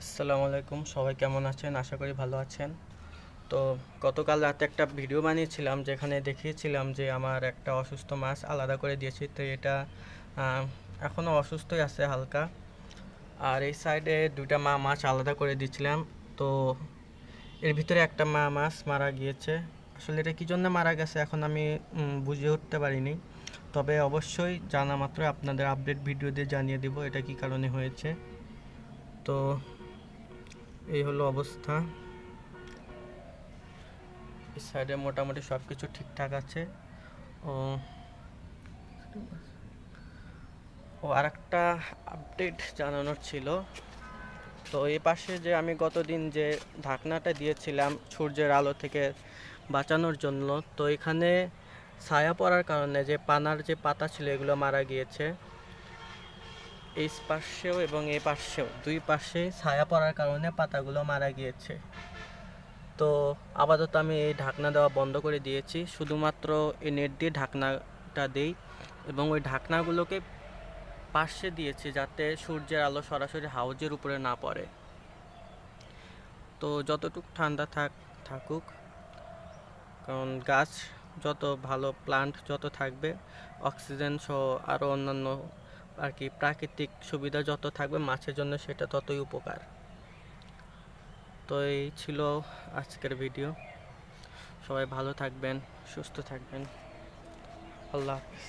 আসসালামু আলাইকুম, সবাই কেমন আছেন? আশা করি ভালো আছেন। তো গতকাল রাতে একটা ভিডিও বানিয়েছিলাম যেখানে দেখিয়েছিলাম যে আমার একটা অসুস্থ মাছ আলাদা করে দিয়েছি। তো এটা আহ, এখনও অসুস্থই আছে হালকা। আর এই সাইডে দুইটা মা মাছ আলাদা করে দিয়েছিলাম। তো এর ভিতরে একটা মা মাছ মারা গিয়েছে। আসলে এটা কী জন্য মারা গেছে এখন আমি বুঝে উঠতে পারিনি। তবে অবশ্যই জানা মাত্র আপনাদের আপডেট ভিডিও দিয়ে জানিয়ে দিব এটা কী কারণে হয়েছে। তো এই হলো অবস্থা। এই সাইডে মোটামুটি সব কিছু ঠিকঠাক আছে। ও ও আর একটা আপডেট জানানোর ছিল। তো এই পাশে যে আমি গতদিন যে ঢাকনাটা দিয়েছিলাম সূর্যের আলো থেকে বাঁচানোর জন্য, তো এখানে ছায়া পড়ার কারণে যে পানার যে পাতা ছিল এগুলো মারা গিয়েছে। এই পাশেও এবং এই পাশেও দুই পাশে ছায়া পড়ার কারণে পাতাগুলো মারা গিয়েছে। তো আপাতত আমি এই ঢাকনা দেওয়া বন্ধ করে দিয়েছি, শুধুমাত্র এই নেট দিয়ে ঢাকনাটা দেই এবং ওই ঢাকনাগুলোকে পাশে দিয়েছি যাতে সূর্যের আলো সরাসরি হাউজের উপরে না পড়ে। তো যতটুকু ঠান্ডা থাকুক, কারণ গাছ যত ভালো, প্লান্ট যত থাকবে, অক্সিজেন সহ আরও অন্যান্য আর কি প্রাকৃতিক সুবিধা যত থাকবে মাছের জন্য সেটা ততই উপকার। তো এই ছিল আজকের ভিডিও। সবাই ভালো থাকবেন, সুস্থ থাকবেন। আল্লাহ হাফিজ।